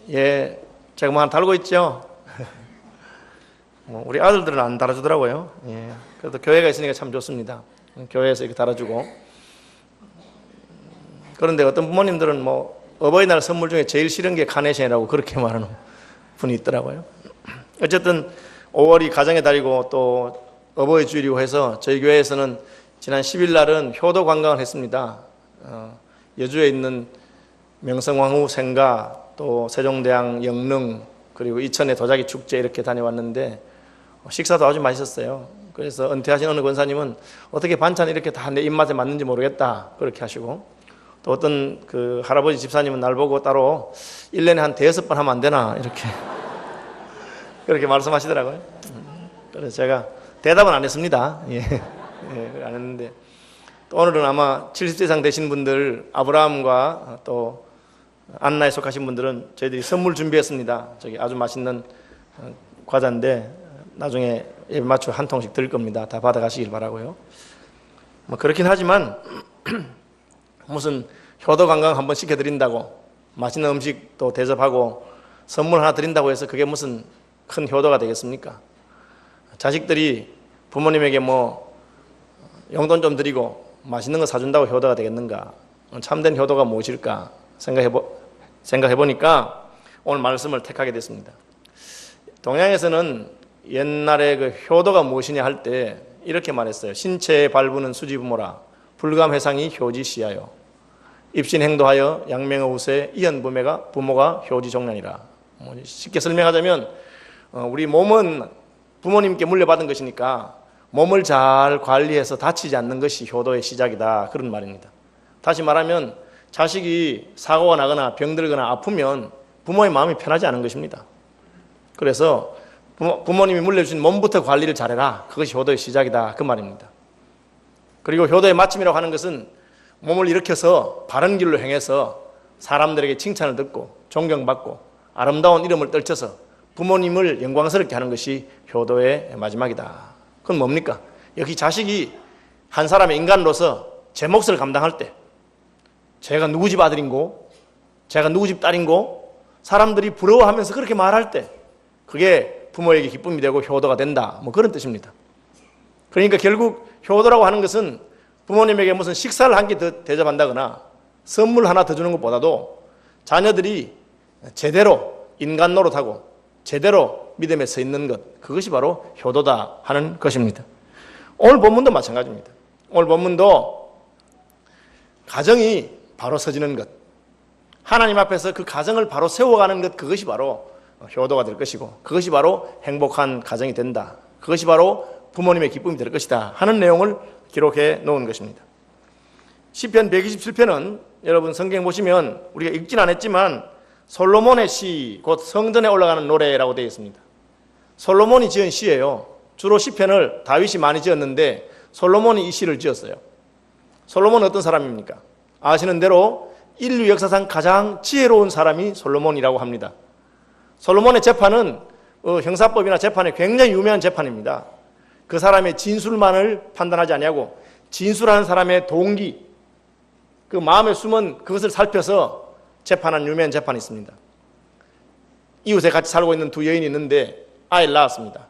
예, 제가 뭐 하나 달고 있죠. 우리 아들들은 안 달아주더라고요. 예, 그래도 교회가 있으니까 참 좋습니다. 교회에서 이렇게 달아주고. 그런데 어떤 부모님들은 뭐 어버이날 선물 중에 제일 싫은 게 카네이션이라고 그렇게 말하는 분이 있더라고요. 어쨌든 5월이 가정의 달이고 또 어버이 주일이고 해서 저희 교회에서는 지난 10일 날은 효도 관광을 했습니다. 여주에 있는 명성황후 생가, 또 세종대왕 영릉, 그리고 이천의 도자기 축제 이렇게 다녀왔는데 식사도 아주 맛있었어요. 그래서 은퇴하신 어느 권사님은 어떻게 반찬이 이렇게 다 내 입맛에 맞는지 모르겠다 그렇게 하시고, 또 어떤 그 할아버지 집사님은 날 보고 따로 1년에 한 5번 하면 안 되나 이렇게 그렇게 말씀하시더라고요. 그래서 제가 대답은 안 했습니다. 예, 안 했는데, 또 오늘은 아마 70세 이상 되신 분들, 아브라함과 또 안나에 속하신 분들은 저희들이 선물 준비했습니다. 저기 아주 맛있는 과자인데 나중에 예배 맞춰 한 통씩 드릴 겁니다. 다 받아가시길 바라고요. 뭐 그렇긴 하지만 무슨 효도 관광 한번 시켜드린다고 맛있는 음식 또 대접하고 선물 하나 드린다고 해서 그게 무슨 큰 효도가 되겠습니까? 자식들이 부모님에게 뭐 용돈 좀 드리고 맛있는 거 사준다고 효도가 되겠는가? 참된 효도가 무엇일까 생각해보니까 오늘 말씀을 택하게 됐습니다. 동양에서는 옛날에 그 효도가 무엇이냐 할 때 이렇게 말했어요. 신체에 발부는 수지부모라 불감회상이 효지시하여 입신행도하여 양명어우세 이연부매가 부모가 효지종련이라. 쉽게 설명하자면 우리 몸은 부모님께 물려받은 것이니까 몸을 잘 관리해서 다치지 않는 것이 효도의 시작이다, 그런 말입니다. 다시 말하면 자식이 사고가 나거나 병들거나 아프면 부모의 마음이 편하지 않은 것입니다. 그래서 부모님이 물려주신 몸부터 관리를 잘해라, 그것이 효도의 시작이다, 그 말입니다. 그리고 효도의 마침이라고 하는 것은 몸을 일으켜서 바른 길로 행해서 사람들에게 칭찬을 듣고 존경받고 아름다운 이름을 떨쳐서 부모님을 영광스럽게 하는 것이 효도의 마지막이다. 그건 뭡니까? 역시 자식이 한 사람의 인간으로서 제 몫을 감당할 때, 제가 누구 집 아들인고 제가 누구 집 딸인고 사람들이 부러워하면서 그렇게 말할 때 그게 부모에게 기쁨이 되고 효도가 된다, 뭐 그런 뜻입니다. 그러니까 결국 효도라고 하는 것은 부모님에게 무슨 식사를 한 끼 더 대접한다거나 선물 하나 더 주는 것보다도 자녀들이 제대로 인간 노릇하고 제대로 믿음에 서 있는 것, 그것이 바로 효도다 하는 것입니다. 오늘 본문도 마찬가지입니다. 오늘 본문도 가정이 바로 서지는 것, 하나님 앞에서 그 가정을 바로 세워가는 것, 그것이 바로 효도가 될 것이고 그것이 바로 행복한 가정이 된다, 그것이 바로 부모님의 기쁨이 될 것이다 하는 내용을 기록해 놓은 것입니다. 시편 127편은 여러분 성경 보시면 우리가 읽진 않았지만 솔로몬의 시, 곧 성전에 올라가는 노래라고 되어 있습니다. 솔로몬이 지은 시예요. 주로 시편을 다윗이 많이 지었는데 솔로몬이 이 시를 지었어요. 솔로몬은 어떤 사람입니까? 아시는 대로 인류 역사상 가장 지혜로운 사람이 솔로몬이라고 합니다. 솔로몬의 재판은 형사법이나 재판에 굉장히 유명한 재판입니다. 그 사람의 진술만을 판단하지 아니하고 진술하는 사람의 동기, 그 마음에 숨은 그것을 살펴서 재판한 유명한 재판이 있습니다. 이웃에 같이 살고 있는 두 여인이 있는데 아이를 낳았습니다.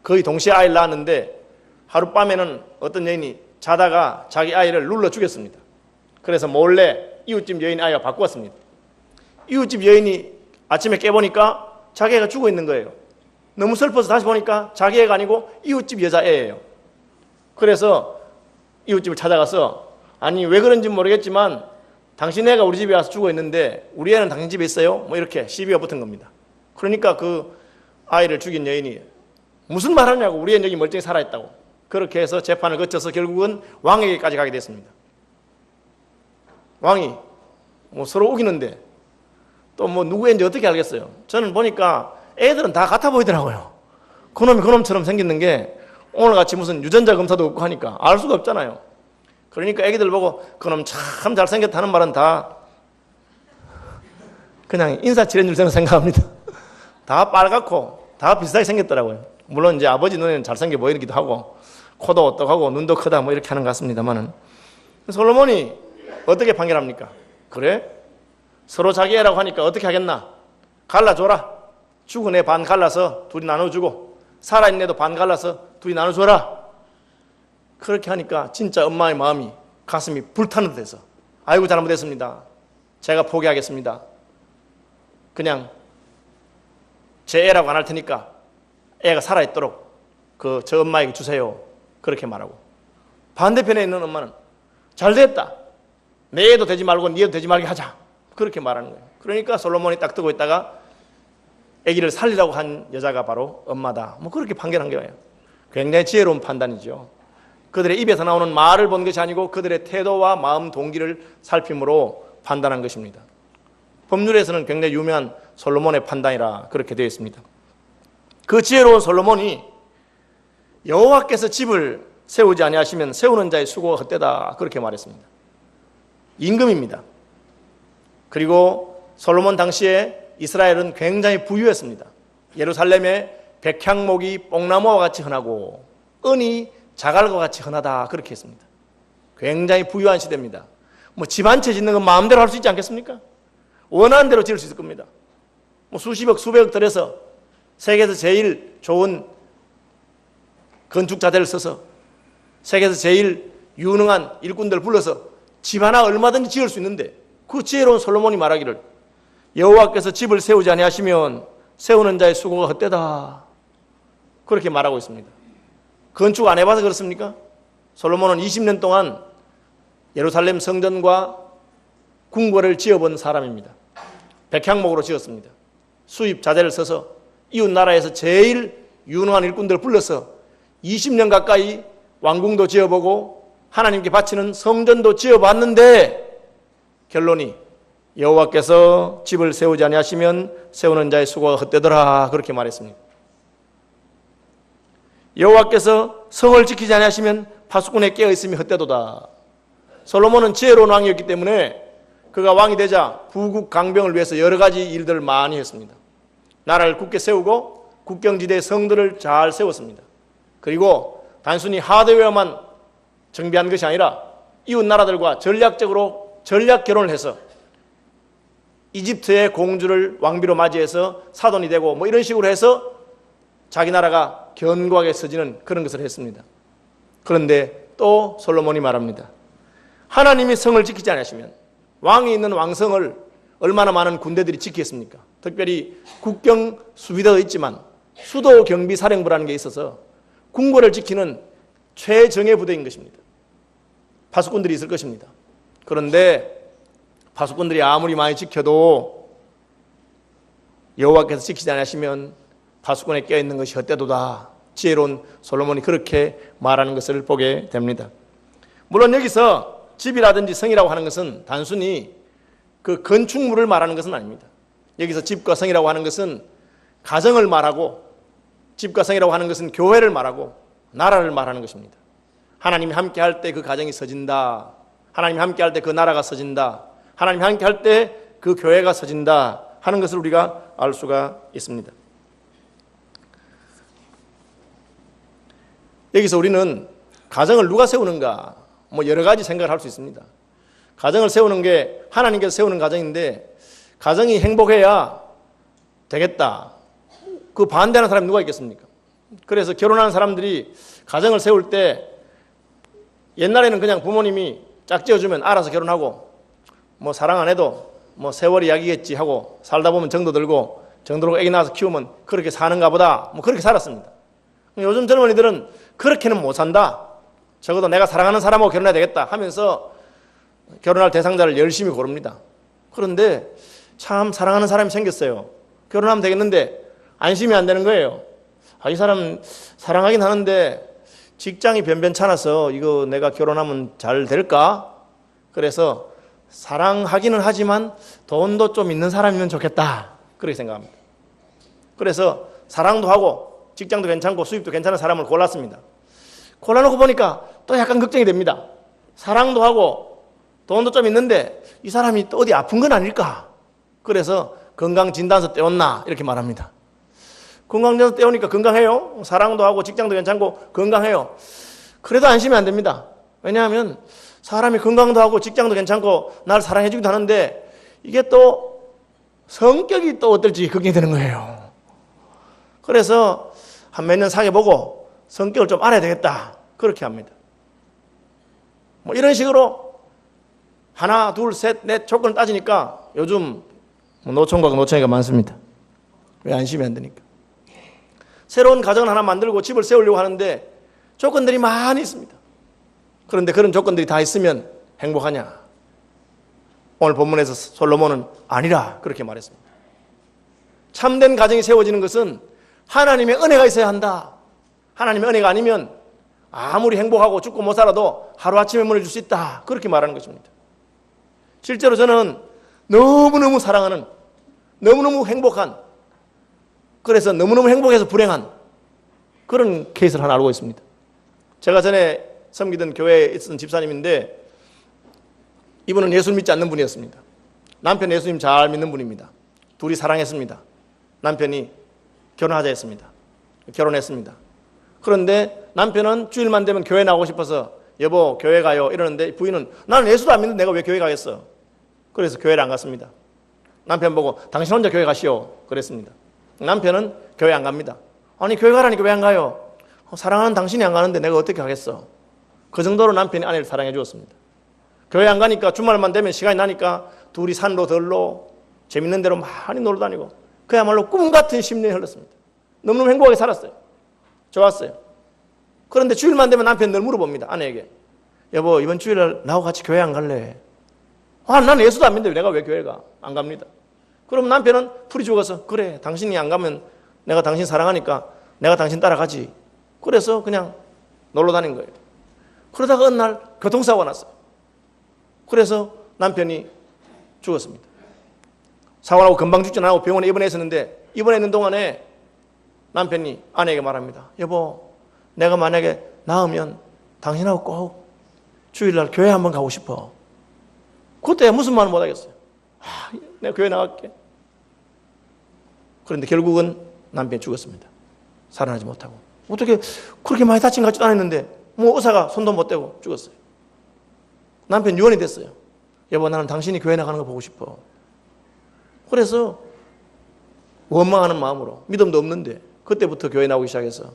거의 동시에 아이를 낳았는데 하룻밤에는 어떤 여인이 자다가 자기 아이를 눌러 죽였습니다. 그래서 몰래 이웃집 여인 아이와 바꾸었습니다. 이웃집 여인이 아침에 깨보니까 자기 애가 죽어 있는 거예요. 너무 슬퍼서 다시 보니까 자기 애가 아니고 이웃집 여자애예요. 그래서 이웃집을 찾아가서 아니 왜 그런지 모르겠지만 당신 애가 우리 집에 와서 죽어 있는데 우리 애는 당신 집에 있어요? 뭐 이렇게 시비가 붙은 겁니다. 그러니까 그 아이를 죽인 여인이 무슨 말 하냐고, 우리 애는 여기 멀쩡히 살아있다고. 그렇게 해서 재판을 거쳐서 결국은 왕에게까지 가게 됐습니다. 왕이 뭐 서로 우기는데 또 뭐 누구인지 어떻게 알겠어요? 저는 보니까 애들은 다 같아 보이더라고요. 그놈이 그놈처럼 생기는 게 오늘같이 무슨 유전자 검사도 없고 하니까 알 수가 없잖아요. 그러니까 애기들 보고 그놈 참 잘생겼다는 말은 다 그냥 인사치레인 줄 생각합니다. 다 빨갛고 다 비슷하게 생겼더라고요. 물론 이제 아버지 눈에는 잘생겨 보이기도 하고 코도 어떡하고 눈도 크다 뭐 이렇게 하는 것 같습니다만은, 솔로몬이 어떻게 판결합니까? 그래? 서로 자기 애라고 하니까 어떻게 하겠나? 갈라줘라. 죽은 애 반 갈라서 둘이 나눠주고 살아있는 애도 반 갈라서 둘이 나눠줘라. 그렇게 하니까 진짜 엄마의 마음이 가슴이 불타는 듯해서 아이고 잘못했습니다. 제가 포기하겠습니다. 그냥 제 애라고 안 할 테니까 애가 살아있도록 저 엄마에게 주세요. 그렇게 말하고 반대편에 있는 엄마는 잘됐다. 내 애도 되지 말고 네 애도 되지 말게 하자. 그렇게 말하는 거예요. 그러니까 솔로몬이 딱 뜨고 있다가 아기를 살리라고 한 여자가 바로 엄마다. 뭐 그렇게 판결한 거예요. 굉장히 지혜로운 판단이죠. 그들의 입에서 나오는 말을 본 것이 아니고 그들의 태도와 마음 동기를 살핌으로 판단한 것입니다. 법률에서는 굉장히 유명한 솔로몬의 판단이라 그렇게 되어 있습니다. 그 지혜로운 솔로몬이 여호와께서 집을 세우지 아니하시면 세우는 자의 수고가 헛되다 그렇게 말했습니다. 임금입니다. 그리고 솔로몬 당시에 이스라엘은 굉장히 부유했습니다. 예루살렘에 백향목이 뽕나무와 같이 흔하고 은이 자갈과 같이 흔하다 그렇게 했습니다. 굉장히 부유한 시대입니다. 뭐 집 한 채 짓는 건 마음대로 할 수 있지 않겠습니까? 원하는 대로 지을 수 있을 겁니다. 뭐 수십억 수백억 들여서 세계에서 제일 좋은 건축자들을 써서 세계에서 제일 유능한 일꾼들을 불러서 집 하나 얼마든지 지을 수 있는데 그 지혜로운 솔로몬이 말하기를 여호와께서 집을 세우지 아니하시면 세우는 자의 수고가 헛되다 그렇게 말하고 있습니다. 건축 안 해봐서 그렇습니까? 솔로몬은 20년 동안 예루살렘 성전과 궁궐을 지어본 사람입니다. 백향목으로 지었습니다. 수입 자재를 써서 이웃 나라에서 제일 유능한 일꾼들을 불러서 20년 가까이 왕궁도 지어보고 하나님께 바치는 성전도 지어봤는데 결론이 여호와께서 집을 세우지 아니하시면 세우는 자의 수고가 헛되더라 그렇게 말했습니다. 여호와께서 성을 지키지 아니하시면 파수꾼에 깨어있음이 헛되도다. 솔로몬은 지혜로운 왕이었기 때문에 그가 왕이 되자 부국 강병을 위해서 여러 가지 일들을 많이 했습니다. 나라를 굳게 세우고 국경지대의 성들을 잘 세웠습니다. 그리고 단순히 하드웨어만 정비한 것이 아니라 이웃 나라들과 전략적으로 전략 결혼을 해서 이집트의 공주를 왕비로 맞이해서 사돈이 되고 뭐 이런 식으로 해서 자기 나라가 견고하게 서지는 그런 것을 했습니다. 그런데 또 솔로몬이 말합니다. 하나님이 성을 지키지 않으시면 왕이 있는 왕성을 얼마나 많은 군대들이 지키겠습니까? 특별히 국경 수비대도 있지만 수도 경비 사령부라는 게 있어서 궁궐을 지키는 최정예 부대인 것입니다. 파수꾼들이 있을 것입니다. 그런데 파수꾼들이 아무리 많이 지켜도 여호와께서 지키지 않으시면 파수꾼에 껴있는 것이 헛되도다. 지혜로운 솔로몬이 그렇게 말하는 것을 보게 됩니다. 물론 여기서 집이라든지 성이라고 하는 것은 단순히 그 건축물을 말하는 것은 아닙니다. 여기서 집과 성이라고 하는 것은 가정을 말하고 집과 성이라고 하는 것은 교회를 말하고 나라를 말하는 것입니다. 하나님이 함께 할 때 그 가정이 서진다. 하나님이 함께 할 때 그 나라가 서진다. 하나님이 함께 할 때 그 교회가 서진다 하는 것을 우리가 알 수가 있습니다. 여기서 우리는 가정을 누가 세우는가 뭐 여러 가지 생각을 할 수 있습니다. 가정을 세우는 게 하나님께서 세우는 가정인데 가정이 행복해야 되겠다. 그 반대하는 사람이 누가 있겠습니까? 그래서 결혼하는 사람들이 가정을 세울 때 옛날에는 그냥 부모님이 짝지어주면 알아서 결혼하고 뭐 사랑 안 해도 뭐 세월이 약이겠지 하고 살다 보면 정도 들고 애기 낳아서 키우면 그렇게 사는가 보다 뭐 그렇게 살았습니다. 요즘 젊은이들은 그렇게는 못 산다. 적어도 내가 사랑하는 사람하고 결혼해야 되겠다 하면서 결혼할 대상자를 열심히 고릅니다. 그런데 참 사랑하는 사람이 생겼어요. 결혼하면 되겠는데 안심이 안 되는 거예요. 이 사람 사랑하긴 하는데 직장이 변변찮아서 이거 내가 결혼하면 잘 될까? 그래서 사랑하기는 하지만 돈도 좀 있는 사람이면 좋겠다. 그렇게 생각합니다. 그래서 사랑도 하고 직장도 괜찮고 수입도 괜찮은 사람을 골랐습니다. 골라놓고 보니까 또 약간 걱정이 됩니다. 사랑도 하고 돈도 좀 있는데 이 사람이 또 어디 아픈 건 아닐까? 그래서 건강진단서 떼었나? 이렇게 말합니다. 건강진단서 떼우니까 건강해요. 사랑도 하고 직장도 괜찮고 건강해요. 그래도 안심이 안 됩니다. 왜냐하면 사람이 건강도 하고 직장도 괜찮고 날 사랑해주기도 하는데 이게 또 성격이 또 어떨지 걱정이 되는 거예요. 그래서 한 몇 년 사귀어보고 성격을 좀 알아야 되겠다. 그렇게 합니다. 뭐 이런 식으로 하나, 둘, 셋, 넷 조건을 따지니까 요즘 노총각, 노총이가 많습니다. 왜 안심이 안 되니까. 새로운 가정을 하나 만들고 집을 세우려고 하는데 조건들이 많이 있습니다. 그런데 그런 조건들이 다 있으면 행복하냐? 오늘 본문에서 솔로몬은 아니라 그렇게 말했습니다. 참된 가정이 세워지는 것은 하나님의 은혜가 있어야 한다. 하나님의 은혜가 아니면 아무리 행복하고 죽고 못 살아도 하루아침에 무너질 수 있다. 그렇게 말하는 것입니다. 실제로 저는 너무너무 사랑하는, 너무너무 행복한, 그래서 너무너무 행복해서 불행한 그런 케이스를 하나 알고 있습니다. 제가 전에 섬기던 교회에 있었던 집사님인데 이분은 예수 믿지 않는 분이었습니다. 남편 예수님 잘 믿는 분입니다. 둘이 사랑했습니다. 남편이 결혼하자 했습니다. 결혼했습니다. 그런데 남편은 주일만 되면 교회 나오고 싶어서 여보 교회 가요 이러는데 부인은 나는 예수도 안 믿는데 내가 왜 교회 가겠어. 그래서 교회를 안 갔습니다. 남편 보고 당신 혼자 교회 가시오 그랬습니다. 남편은 교회 안 갑니다. 아니 교회 가라니까 왜 안 가요? 사랑하는 당신이 안 가는데 내가 어떻게 가겠어. 그 정도로 남편이 아내를 사랑해 주었습니다. 교회 안 가니까 주말만 되면 시간이 나니까 둘이 산로 들로 재밌는 데로 많이 놀러 다니고 그야말로 꿈 같은 10년이 흘렀습니다. 너무너무 행복하게 살았어요. 좋았어요. 그런데 주일만 되면 남편이 늘 물어봅니다. 아내에게 여보 이번 주일날 나하고 같이 교회 안 갈래? 나는 예수도 안 믿는데 내가 왜 교회 가? 안 갑니다. 그럼 남편은 풀이 죽어서 그래 당신이 안 가면 내가 당신 사랑하니까 내가 당신 따라가지. 그래서 그냥 놀러 다닌 거예요. 그러다가 어느 날 교통사고가 났어요. 그래서 남편이 죽었습니다. 사고 나고 금방 죽지 않고 병원에 입원했었는데 입원해 있는 동안에 남편이 아내에게 말합니다. 여보 내가 만약에 나으면 당신하고 꼭 주일날 교회 한번 가고 싶어. 그때 무슨 말을 못하겠어요. 내가 교회 나갈게. 그런데 결국은 남편이 죽었습니다. 살아나지 못하고. 어떻게 그렇게 많이 다친 것 같지도 않았는데 뭐 의사가 손도 못 대고 죽었어요. 남편 유언이 됐어요. 여보 나는 당신이 교회 나가는 거 보고 싶어. 그래서 원망하는 마음으로 믿음도 없는데 그때부터 교회 나오기 시작해서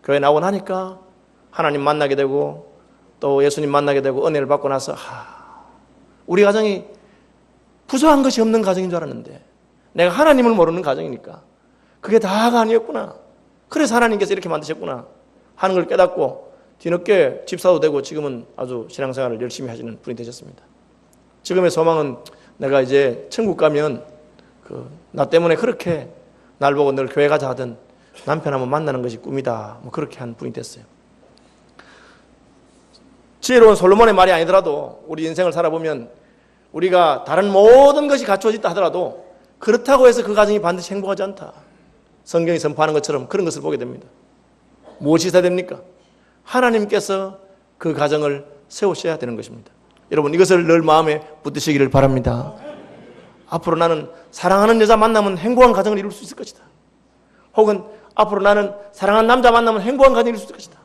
교회 나오고 나니까 하나님 만나게 되고 또 예수님 만나게 되고 은혜를 받고 나서 우리 가정이 부족한 것이 없는 가정인 줄 알았는데 내가 하나님을 모르는 가정이니까 그게 다가 아니었구나. 그래서 하나님께서 이렇게 만드셨구나 하는 걸 깨닫고 뒤늦게 집사도 되고 지금은 아주 신앙생활을 열심히 하시는 분이 되셨습니다. 지금의 소망은 내가 이제 천국 가면 나 때문에 그렇게 날 보고 늘 교회 가자 하던 남편 한번 만나는 것이 꿈이다. 뭐 그렇게 한 분이 됐어요. 지혜로운 솔로몬의 말이 아니더라도 우리 인생을 살아보면 우리가 다른 모든 것이 갖추어졌다 하더라도 그렇다고 해서 그 가정이 반드시 행복하지 않다. 성경이 선포하는 것처럼 그런 것을 보게 됩니다. 무엇이 있어야 됩니까? 하나님께서 그 가정을 세우셔야 되는 것입니다. 여러분 이것을 늘 마음에 붙드시기를 바랍니다. 앞으로 나는 사랑하는 여자 만나면 행복한 가정을 이룰 수 있을 것이다. 혹은 앞으로 나는 사랑하는 남자 만나면 행복한 가정을 이룰 수 있을 것이다.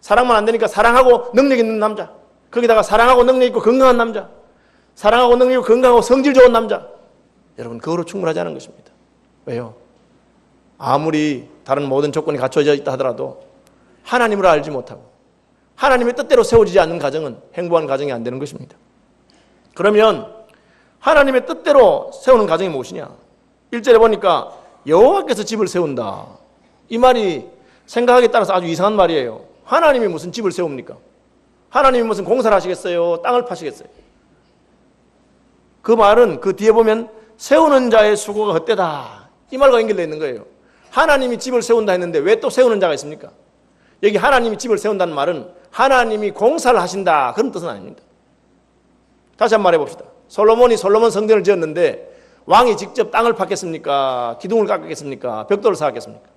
사랑만 안 되니까 사랑하고 능력 있는 남자, 거기다가 사랑하고 능력 있고 건강한 남자, 사랑하고 능력 있고 건강하고 성질 좋은 남자, 여러분 그거로 충분하지 않은 것입니다. 왜요? 아무리 다른 모든 조건이 갖춰져 있다 하더라도 하나님을 알지 못하고 하나님의 뜻대로 세워지지 않는 가정은 행복한 가정이 안 되는 것입니다. 그러면 하나님의 뜻대로 세우는 가정이 무엇이냐? 1절에 보니까 여호와께서 집을 세운다. 이 말이 생각하기에 따라서 아주 이상한 말이에요. 하나님이 무슨 집을 세웁니까? 하나님이 무슨 공사를 하시겠어요? 땅을 파시겠어요? 그 말은 그 뒤에 보면 세우는 자의 수고가 헛되다. 이 말과 연결되어 있는 거예요. 하나님이 집을 세운다 했는데 왜 또 세우는 자가 있습니까? 여기 하나님이 집을 세운다는 말은 하나님이 공사를 하신다 그런 뜻은 아닙니다. 다시 한번 말해봅시다. 솔로몬이 솔로몬 성전을 지었는데 왕이 직접 땅을 팠겠습니까? 기둥을 깎겠습니까? 벽돌을 쌓았겠습니까?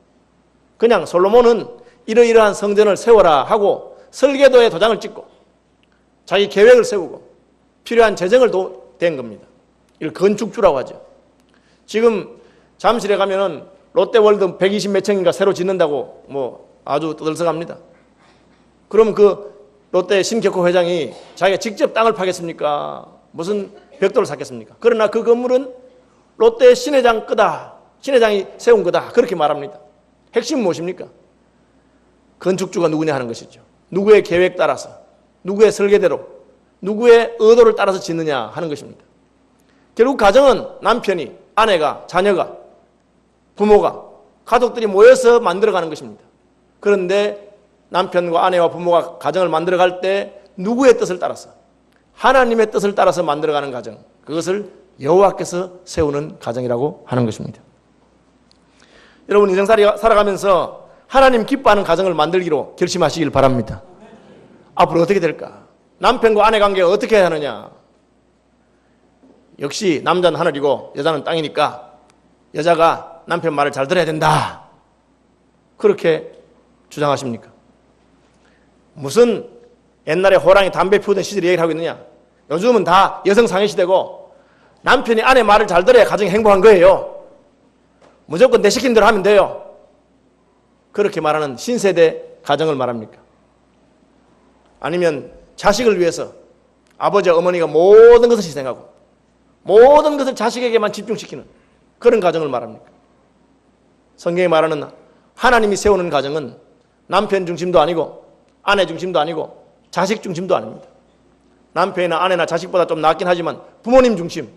그냥 솔로몬은 이러이러한 성전을 세워라 하고 설계도에 도장을 찍고 자기 계획을 세우고 필요한 재정을 댄 겁니다. 이걸 건축주라고 하죠. 지금 잠실에 가면은 롯데월드 120 몇 층인가 새로 짓는다고 뭐 아주 떠들썩합니다. 그럼 그 롯데 신격호 회장이 자기가 직접 땅을 파겠습니까? 무슨 벽돌을 쌓겠습니까? 그러나 그 건물은 롯데 신회장 거다. 신회장이 세운 거다. 그렇게 말합니다. 핵심은 무엇입니까? 건축주가 누구냐 하는 것이죠. 누구의 계획 따라서, 누구의 설계대로, 누구의 의도를 따라서 짓느냐 하는 것입니다. 결국 가정은 남편이, 아내가, 자녀가, 부모가, 가족들이 모여서 만들어가는 것입니다. 그런데 남편과 아내와 부모가 가정을 만들어갈 때 누구의 뜻을 따라서, 하나님의 뜻을 따라서 만들어가는 가정, 그것을 여호와께서 세우는 가정이라고 하는 것입니다. 여러분, 인생 살아가면서 하나님 기뻐하는 가정을 만들기로 결심하시길 바랍니다. 앞으로 어떻게 될까? 남편과 아내 관계가 어떻게 해야 하느냐? 역시 남자는 하늘이고 여자는 땅이니까 여자가 남편 말을 잘 들어야 된다. 그렇게 주장하십니까? 무슨 옛날에 호랑이 담배 피우던 시절 얘기를 하고 있느냐? 요즘은 다 여성 상해 시대고 남편이 아내 말을 잘 들어야 가정이 행복한 거예요. 무조건 내 시킨 대로 하면 돼요. 그렇게 말하는 신세대 가정을 말합니까? 아니면 자식을 위해서 아버지와 어머니가 모든 것을 희생하고 모든 것을 자식에게만 집중시키는 그런 가정을 말합니까? 성경이 말하는 하나님이 세우는 가정은 남편 중심도 아니고 아내 중심도 아니고 자식 중심도 아닙니다. 남편이나 아내나 자식보다 좀 낫긴 하지만 부모님 중심,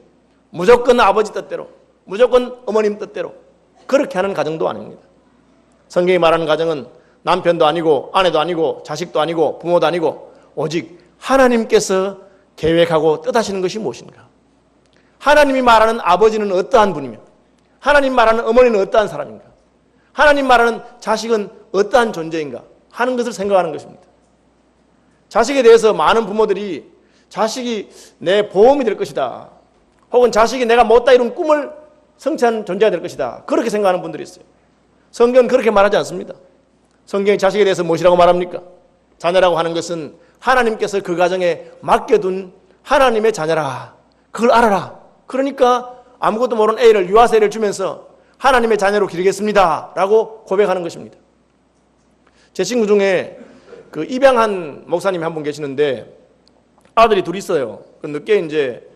무조건 아버지 뜻대로, 무조건 어머님 뜻대로 그렇게 하는 가정도 아닙니다. 성경이 말하는 가정은 남편도 아니고 아내도 아니고 자식도 아니고 부모도 아니고 오직 하나님께서 계획하고 뜻하시는 것이 무엇인가? 하나님이 말하는 아버지는 어떠한 분이며 하나님 말하는 어머니는 어떠한 사람인가? 하나님 말하는 자식은 어떠한 존재인가? 하는 것을 생각하는 것입니다. 자식에 대해서 많은 부모들이 자식이 내 보험이 될 것이다. 혹은 자식이 내가 못다 이룬 꿈을 성취한 존재가 될 것이다. 그렇게 생각하는 분들이 있어요. 성경은 그렇게 말하지 않습니다. 성경이 자식에 대해서 무엇이라고 말합니까? 자녀라고 하는 것은 하나님께서 그 가정에 맡겨둔 하나님의 자녀라. 그걸 알아라. 그러니까 아무것도 모르는 A를 유아세를 주면서 하나님의 자녀로 기르겠습니다. 라고 고백하는 것입니다. 제 친구 중에 그 입양한 목사님이 한 분 계시는데 아들이 둘 있어요. 늦게 이제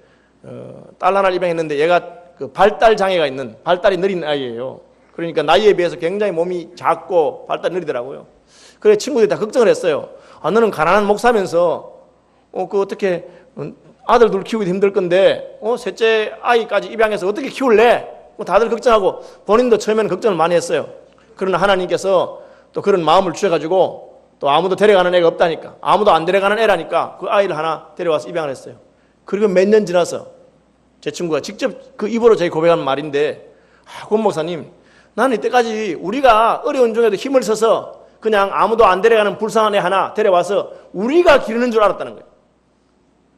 딸 하나를 입양했는데 얘가 그 발달 장애가 있는 발달이 느린 아이예요. 그러니까 나이에 비해서 굉장히 몸이 작고 발달이 느리더라고요. 그래 친구들이 다 걱정을 했어요. 아, 너는 가난한 목사면서 그 어떻게 아들 둘 키우기 힘들 건데 셋째 아이까지 입양해서 어떻게 키울래? 다들 걱정하고 본인도 처음에는 걱정을 많이 했어요. 그러나 하나님께서 또 그런 마음을 주셔가지고 또 아무도 데려가는 애가 없다니까, 아무도 안 데려가는 애라니까 그 아이를 하나 데려와서 입양을 했어요. 그리고 몇 년 지나서 제 친구가 직접 그 입으로 저희 고백하는 말인데, 권 목사님, 나는 이때까지 우리가 어려운 중에도 힘을 써서 그냥 아무도 안 데려가는 불쌍한 애 하나 데려와서 우리가 기르는 줄 알았다는 거예요.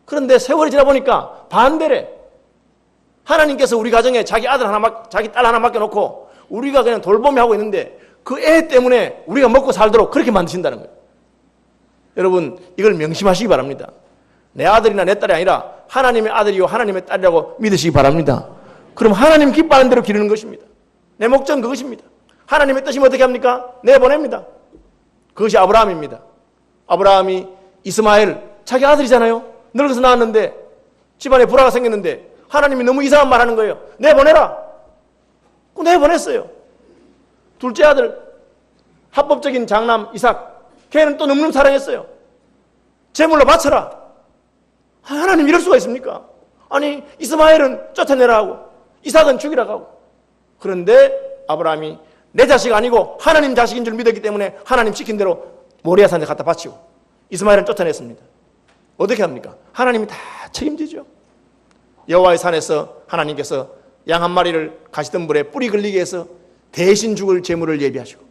그런데 세월이 지나 보니까 반대래. 하나님께서 우리 가정에 자기 아들 하나, 자기 딸 하나 맡겨놓고 우리가 그냥 돌보미 하고 있는데 그 애 때문에 우리가 먹고 살도록 그렇게 만드신다는 거예요. 여러분, 이걸 명심하시기 바랍니다. 내 아들이나 내 딸이 아니라 하나님의 아들이요 하나님의 딸이라고 믿으시기 바랍니다. 그럼 하나님 기뻐하는 대로 기르는 것입니다. 내 목적은 그것입니다. 하나님의 뜻이면 어떻게 합니까? 내보냅니다. 그것이 아브라함입니다. 아브라함이 이스마엘 자기 아들이잖아요. 늙어서 낳았는데 집안에 불화가 생겼는데 하나님이 너무 이상한 말 하는 거예요. 내보내라. 내보냈어요. 둘째 아들 합법적인 장남 이삭, 걔는 또 너무너무 사랑했어요. 제물로 바쳐라. 하나님 이럴 수가 있습니까? 아니 이스마엘은 쫓아내라 하고 이삭은 죽이라고 하고. 그런데 아브라함이 내 자식 아니고 하나님 자식인 줄 믿었기 때문에 하나님 시킨 대로 모리아산에 갖다 바치고 이스마엘은 쫓아냈습니다. 어떻게 합니까? 하나님이 다 책임지죠. 여호와의 산에서 하나님께서 양 한 마리를 가시던 불에 뿌리 걸리게 해서 대신 죽을 제물을 예비하시고,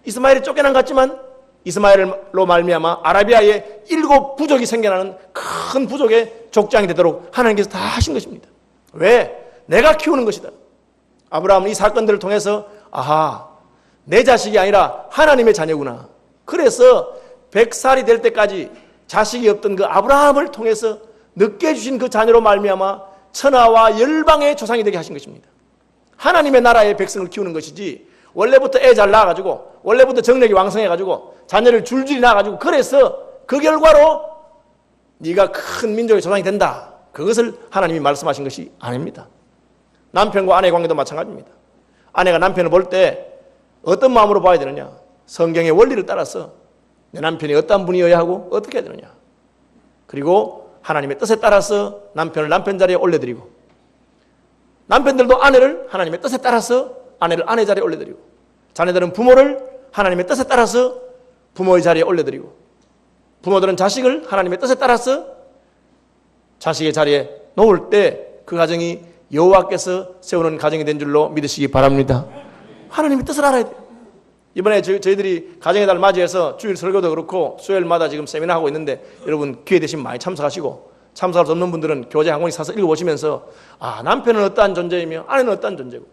이스마엘이 쫓겨난 것 같지만 이스마엘로 말미암아 아라비아에 7 부족이 생겨나는 큰 부족의 족장이 되도록 하나님께서 다 하신 것입니다. 왜? 내가 키우는 것이다. 아브라함은 이 사건들을 통해서 아하, 내 자식이 아니라 하나님의 자녀구나. 그래서 100살이 될 때까지 자식이 없던 그 아브라함을 통해서 늦게 주신 그 자녀로 말미암아 천하와 열방의 조상이 되게 하신 것입니다. 하나님의 나라의 백성을 키우는 것이지 원래부터 애 잘 낳아가지고 원래부터 정력이 왕성해가지고 자녀를 줄줄이 낳아가지고 그래서 그 결과로 네가 큰 민족의 조상이 된다. 그것을 하나님이 말씀하신 것이 아닙니다. 남편과 아내의 관계도 마찬가지입니다. 아내가 남편을 볼 때 어떤 마음으로 봐야 되느냐? 성경의 원리를 따라서 내 남편이 어떤 분이어야 하고 어떻게 해야 되느냐? 그리고 하나님의 뜻에 따라서 남편을 남편 자리에 올려드리고, 남편들도 아내를 하나님의 뜻에 따라서 아내를 아내 자리에 올려드리고, 자녀들은 부모를 하나님의 뜻에 따라서 부모의 자리에 올려드리고, 부모들은 자식을 하나님의 뜻에 따라서 자식의 자리에 놓을 때 그 가정이 여호와께서 세우는 가정이 된 줄로 믿으시기 바랍니다. 하나님의 뜻을 알아야 돼요. 이번에 저희들이 가정의 달 맞이해서 주일 설교도 그렇고 수요일마다 지금 세미나 하고 있는데, 여러분 기회 되시면 많이 참석하시고, 참석할 수 없는 분들은 교재 한 권씩 사서 읽어보시면서 남편은 어떠한 존재이며 아내는 어떠한 존재고,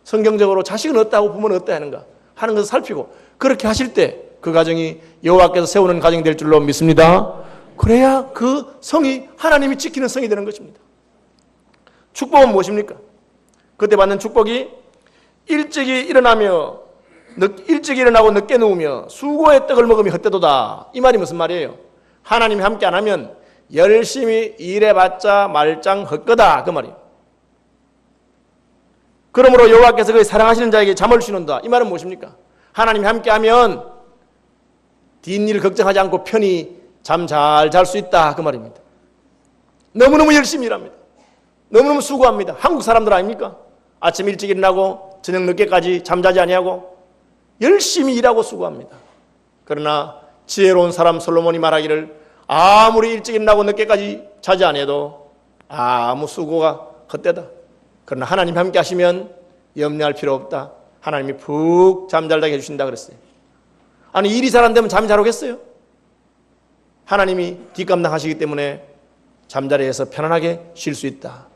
성경적으로 자식은 어떠하고 부모는 어떠 하는가 하는 것을 살피고, 그렇게 하실 때 그 가정이 여호와께서 세우는 가정이 될 줄로 믿습니다. 그래야 그 성이 하나님이 지키는 성이 되는 것입니다. 축복은 무엇입니까? 그때 받는 축복이 일찍이 일어나고 늦게 누우며 수고의 떡을 먹으며 헛되도다. 이 말이 무슨 말이에요? 하나님이 함께 안 하면 열심히 일해봤자 말짱 헛거다, 그 말이에요. 그러므로 여호와께서 그의 사랑하시는 자에게 잠을 주는다. 이 말은 무엇입니까? 하나님이 함께하면 뒷일을 걱정하지 않고 편히 잠 잘 잘 수 있다, 그 말입니다. 너무너무 열심히 일합니다. 너무너무 수고합니다. 한국 사람들 아닙니까? 아침 일찍 일어나고 저녁 늦게까지 잠자지 아니하고 열심히 일하고 수고합니다. 그러나 지혜로운 사람 솔로몬이 말하기를 아무리 일찍 일어나고 늦게까지 자지 않아도 아무 수고가 헛되다. 그러나 하나님 함께 하시면 염려할 필요 없다. 하나님이 푹 잠잘다게 해주신다 그랬어요. 아니, 일이 잘 안 되면 잠이 잘 오겠어요? 하나님이 뒷감당하시기 때문에 잠자리에서 편안하게 쉴 수 있다.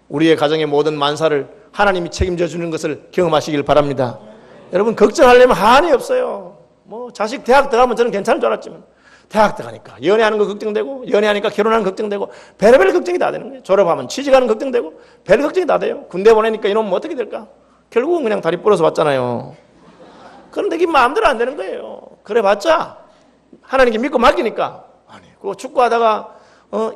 우리의 가정의 모든 만사를 하나님이 책임져 주는 것을 경험하시길 바랍니다. 여러분, 걱정하려면 한이 없어요. 자식 대학 들어가면 저는 괜찮을 줄 알았지만, 대학 들어가니까 연애하는 거 걱정되고, 연애하니까 결혼하는 거 걱정되고, 별의별 걱정이 다 되는 거예요. 졸업하면 취직하는 걱정되고, 별 걱정이 다 돼요. 군대 보내니까 이놈은 어떻게 될까? 결국은 그냥 다리 부러서 왔잖아요. 그런데 이게 마음대로 안 되는 거예요. 그래 봤자 하나님께 믿고 맡기니까. 아니, 그 축구하다가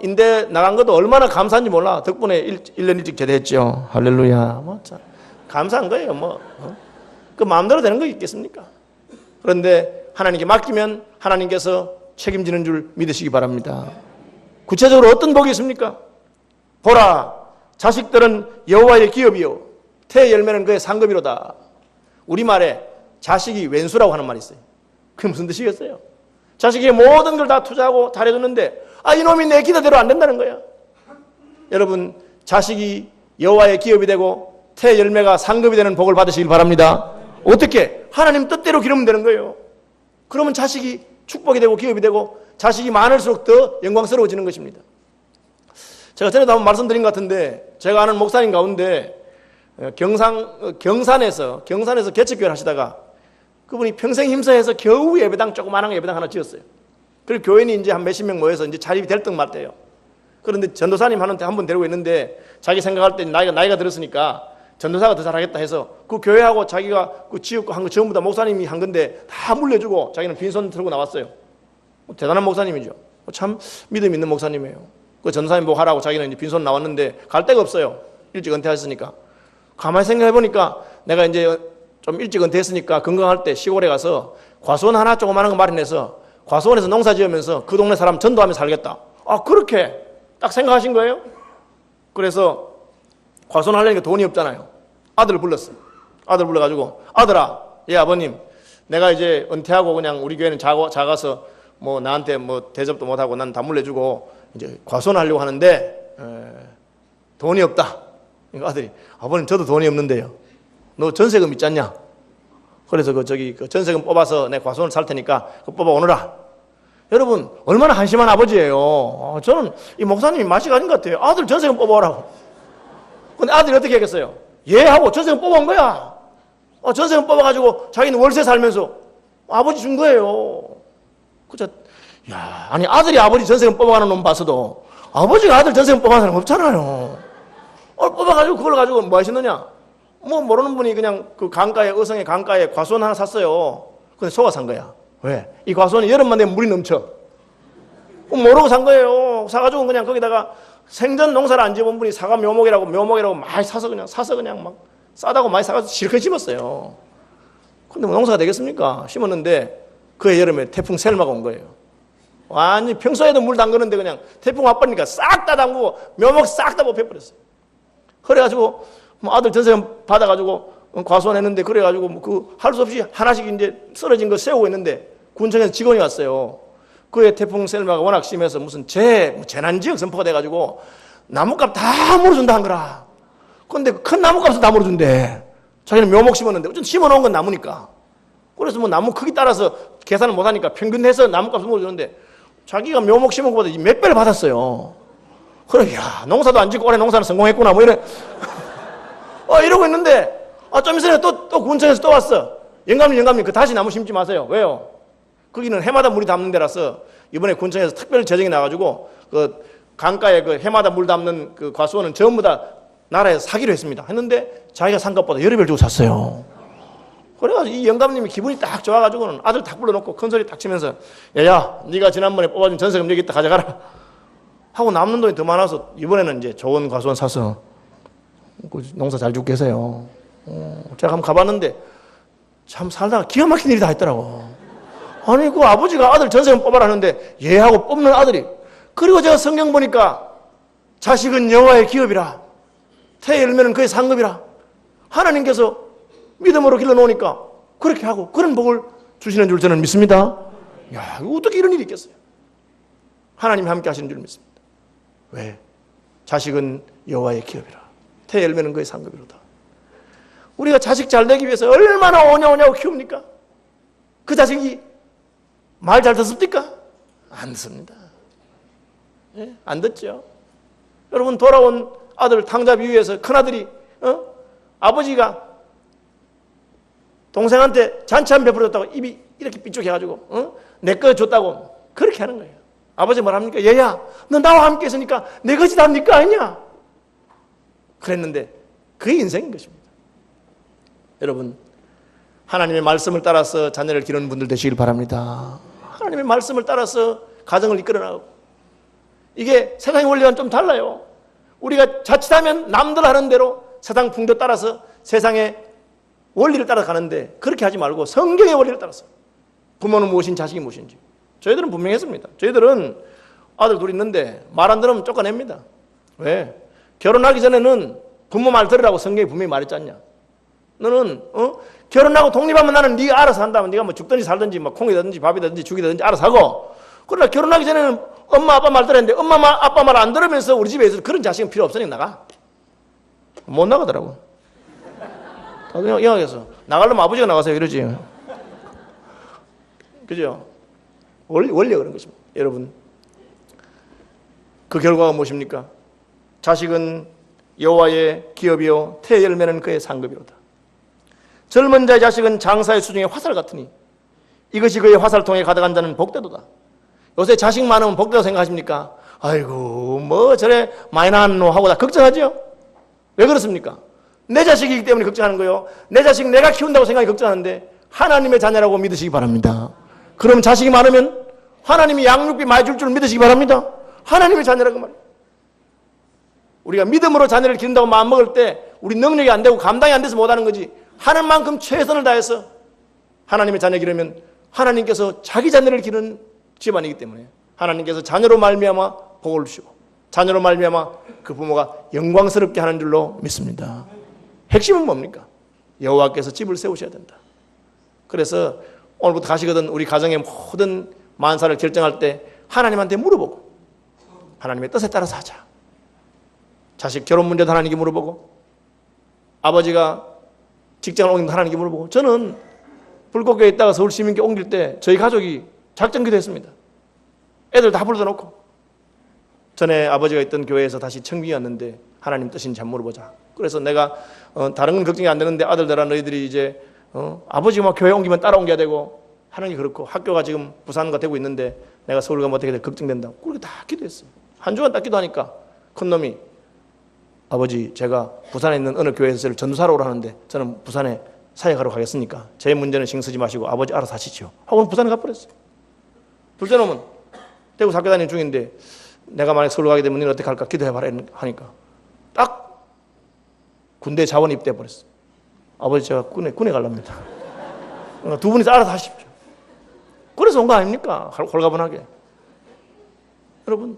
인대 나간 것도 얼마나 감사한지 몰라. 덕분에 1년 일찍 제대했죠. 할렐루야. 감사한 거예요. 그 마음대로 되는 거 있겠습니까? 그런데 하나님께 맡기면 하나님께서 책임지는 줄 믿으시기 바랍니다. 구체적으로 어떤 복이 있습니까? 보라, 자식들은 여호와의 기업이요 태 열매는 그의 상급이로다. 우리말에 자식이 왼수라고 하는 말이 있어요. 그게 무슨 뜻이겠어요? 자식이 모든 걸 다 투자하고 잘해줬는데 이놈이 내 기대대로 안 된다는 거야. 여러분, 자식이 여호와의 기업이 되고 태 열매가 상급이 되는 복을 받으시길 바랍니다. 어떻게? 하나님 뜻대로 기르면 되는 거예요. 그러면 자식이 축복이 되고 기업이 되고 자식이 많을수록 더 영광스러워지는 것입니다. 제가 전에도 한번 말씀드린 것 같은데, 제가 아는 목사님 가운데 경산에서 개척교회를 하시다가 그분이 평생 힘써해서 겨우 예배당, 조그마한 예배당 하나 지었어요. 그리고 교인이 이제 한 몇십 명 모여서 이제 자립이 될 듯 말 때요. 그런데 전도사님 한테 한 번 데리고 있는데, 자기 생각할 때 나이가 들었으니까 전도사가 더 잘하겠다 해서 그 교회하고 자기가 그 지었고 한 거 전부 다 목사님이 한 건데 다 물려주고 자기는 빈손 들고 나왔어요. 대단한 목사님이죠. 참 믿음 있는 목사님이에요. 그 전도사님 보고 하라고 자기는 이제 빈손 나왔는데 갈 데가 없어요. 일찍 은퇴하셨으니까. 가만히 생각해보니까 내가 이제 좀 일찍 은퇴했으니까 건강할 때 시골에 가서 과수원 하나 조그마한 거 마련해서 과수원에서 농사 지으면서 그 동네 사람 전도하며 살겠다. 그렇게 딱 생각하신 거예요? 그래서 과수원 하려니까 돈이 없잖아요. 아들을 불렀어요. 아들 불러가지고, 아들아, 아버님, 내가 이제 은퇴하고 그냥 우리 교회는 작아서 나한테 대접도 못하고 난 다 물려주고 이제 과수원 하려고 하는데 돈이 없다. 그러니까 아들이, 아버님 저도 돈이 없는데요. 너 전세금 있지 않냐? 그래서 그 전세금 뽑아서 내 과수원을 살 테니까 그거 뽑아 오너라. 여러분, 얼마나 한심한 아버지예요. 저는 이 목사님이 맛이 가진 것 같아요. 아들 전세금 뽑아오라고. 근데 아들이 어떻게 하겠어요? 예 하고 전세금 뽑아온 거야. 전세금 뽑아가지고 자기는 월세 살면서 아버지 준 거예요. 아니, 아들이 아버지 전세금 뽑아가는 놈 봤어도 아버지가 아들 전세금 뽑아가는 사람 없잖아요. 뽑아가지고 그걸 가지고 뭐 하시느냐? 모르는 분이 그냥 그 의성의 강가에 과수원 하나 샀어요. 근데 속아 산 거야. 왜? 이 과수원이 여름만 되면 물이 넘쳐. 모르고 산 거예요. 사가지고 그냥 거기다가 생전 농사를 안 지어본 분이 사과 묘목이라고 많이 사서 그냥 막 싸다고 많이 사가지고 실컷 심었어요. 근데 뭐 농사가 되겠습니까? 심었는데 그 여름에 태풍 셀마가 온 거예요. 완전히 평소에도 물 담그는데 그냥 태풍 와버리니까 싹 다 담그고 묘목 싹 다 뽑혀버렸어요. 그래가지고 뭐 아들 전세금 받아가지고 과수원했는데 그래가지고 뭐 할 수 없이 하나씩 이제 쓰러진 거 세우고 있는데 군청에서 직원이 왔어요. 그의 태풍 셀마가 워낙 심해서 무슨 재난지역 선포가 돼가지고 나무값 다 물어준다 한 거라. 근데 큰 나무값은 다 물어준대. 자기는 묘목 심었는데 어쨌든 심어놓은 건 나무니까. 그래서 뭐 나무 크기 따라서 계산을 못하니까 평균 해서 나무값을 물어주는데 자기가 묘목 심은 것보다 몇 배를 받았어요. 그래, 야, 농사도 안 짓고 올해 농사는 성공했구나 뭐 이래. 이러고 있는데 좀 있으니까 또 군청에서 또 왔어. 영감님 그 다시 나무 심지 마세요. 왜요? 거기는 해마다 물이 담는 데라서 이번에 군청에서 특별 재정이 나가지고 그 강가에 그 해마다 물 담는 그 과수원은 전부 다 나라에서 사기로 했습니다. 했는데 자기가 산 것보다 여러 배를 주고 샀어요. 그래가지고 이 영감님이 기분이 딱 좋아가지고는 아들 딱 불러놓고 큰 소리 딱 치면서 야, 네가 지난번에 뽑아준 전세금 여기 있다 가져가라 하고 남는 돈이 더 많아서 이번에는 이제 좋은 과수원 사서 농사 잘 짓고 계세요. 제가 한번 가봤는데 참 살다가 기가 막힌 일이 다 있더라고. 아니 그 아버지가 아들 전세금 뽑아라 하는데 얘하고 뽑는 아들이, 그리고 제가 성경 보니까 자식은 여호와의 기업이라 태에 열매는 그의 상급이라 하나님께서 믿음으로 길러놓으니까 그렇게 하고 그런 복을 주시는 줄 저는 믿습니다. 야, 어떻게 이런 일이 있겠어요? 하나님이 함께 하시는 줄 믿습니다. 왜? 자식은 여호와의 기업이라 태에 열매는 그의 상급이로다. 우리가 자식 잘 되기 위해서 얼마나 오냐오냐고 키웁니까? 그 자식이 말 잘 듣습니까? 안 듣습니다. 예? 안 듣죠. 여러분, 돌아온 아들 탕자 비유에서 큰아들이 아버지가 동생한테 잔치 한 베풀었다고 입이 이렇게 삐죽해가지고 내 거 줬다고 그렇게 하는 거예요. 아버지 뭐랍니까? 얘야, 너 나와 함께 있으니까 내 것이 다 네 거 아니냐? 그랬는데 그게 인생인 것입니다. 여러분, 하나님의 말씀을 따라서 자녀를 기르는 분들 되시길 바랍니다. 하나님의 말씀을 따라서 가정을 이끌어나가고, 이게 세상의 원리와는 좀 달라요. 우리가 자칫하면 남들 하는 대로 세상 풍조 따라서 세상의 원리를 따라 가는데 그렇게 하지 말고 성경의 원리를 따라서, 부모는 무엇인지 자식이 무엇인지. 저희들은 분명히 했습니다. 저희들은 아들 둘 있는데 말 안 들으면 쫓아냅니다. 왜? 결혼하기 전에는 부모 말 들으라고 성경이 분명히 말했지 않냐? 너는 결혼하고 독립하면 나는 네가 알아서 한다면 네가 뭐 죽든지 살든지 뭐 콩이든지 밥이든지 죽이든지 알아서 하고, 그러나 결혼하기 전에는 엄마 아빠 말 들었는데 엄마 아빠 말 안 들으면서 우리 집에 있어서 그런 자식은 필요 없으니까 나가. 못 나가더라고. 다들 영화에서 나가려면 아버지가 나가세요 이러지. 그죠? 원리가 그런 것입니다. 여러분, 그 결과가 무엇입니까? 자식은 여호와의 기업이요 태의 열매는 그의 상급이로다. 젊은 자의 자식은 장사의 수중의 화살 같으니 이것이 그의 화살통에 가득한 자는 복되도다. 요새 자식 많으면 복되다고 생각하십니까? 아이고 뭐 저래 많이 낳았노 하고 다 걱정하죠. 왜 그렇습니까? 내 자식이기 때문에 걱정하는 거예요. 내 자식 내가 키운다고 생각이 걱정하는데 하나님의 자녀라고 믿으시기 바랍니다. 그럼 자식이 많으면 하나님이 양육비 많이 줄 줄 믿으시기 바랍니다. 하나님의 자녀라고 말이에요. 우리가 믿음으로 자녀를 기른다고 마음먹을 때 우리 능력이 안 되고 감당이 안 돼서 못하는 거지, 하는 만큼 최선을 다해서 하나님의 자녀 기르면 하나님께서 자기 자녀를 기르는 집안이기 때문에 하나님께서 자녀로 말미암아 복을 주시고 자녀로 말미암아 그 부모가 영광스럽게 하는 줄로 믿습니다. 핵심은 뭡니까? 여호와께서 집을 세우셔야 된다. 그래서 오늘부터 가시거든 우리 가정의 모든 만사를 결정할 때 하나님한테 물어보고 하나님의 뜻에 따라서 하자. 자식 결혼 문제도 하나님께 물어보고, 아버지가 직장을 옮기면 하나님께 물어보고. 저는 불꽃교회에 있다가 서울시민교회 옮길 때 저희 가족이 작정기도 했습니다. 애들 다 불러다 놓고 전에 아버지가 있던 교회에서 다시 청빙이 왔는데 하나님 뜻인지 한번 물어보자. 그래서 내가 다른 건 걱정이 안 되는데 아들들아 너희들이 이제 아버지가 막 교회 옮기면 따라 옮겨야 되고 하는 게 그렇고 학교가 지금 부산과 되고 있는데 내가 서울 가면 어떻게 돼 걱정된다. 그렇게 다 기도했어요. 한 주간 딱 기도하니까 큰 놈이 아버지 제가 부산에 있는 어느 교회에서 전도사로 오라 하는데 저는 부산에 사역하러 가겠으니까 제 문제는 신경 쓰지 마시고 아버지 알아서 하시죠 하고 부산에 가버렸어요. 둘째 놈은 대구 학교 다니는 중인데 내가 만약 서울 가게 되면 너는 어떻게 할까 기도해봐라 하니까 딱 군대 자원 입대해 버렸어. 아버지 제가 군에 가랍니다. 두 분이서 알아서 하십시오. 그래서 온 거 아닙니까? 홀가분하게. 여러분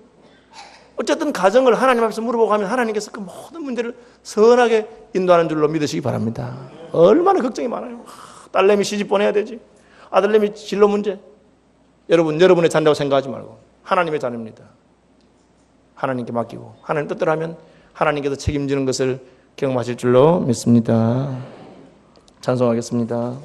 어쨌든 가정을 하나님 앞에서 물어보고 하면 하나님께서 그 모든 문제를 선하게 인도하는 줄로 믿으시기 바랍니다. 얼마나 걱정이 많아요. 딸내미 시집 보내야 되지. 아들내미 진로 문제. 여러분의 자녀라고 생각하지 말고 하나님의 자녀입니다. 하나님께 맡기고 하나님 뜻대로 하면 하나님께서 책임지는 것을 경험하실 줄로 믿습니다. 찬송하겠습니다.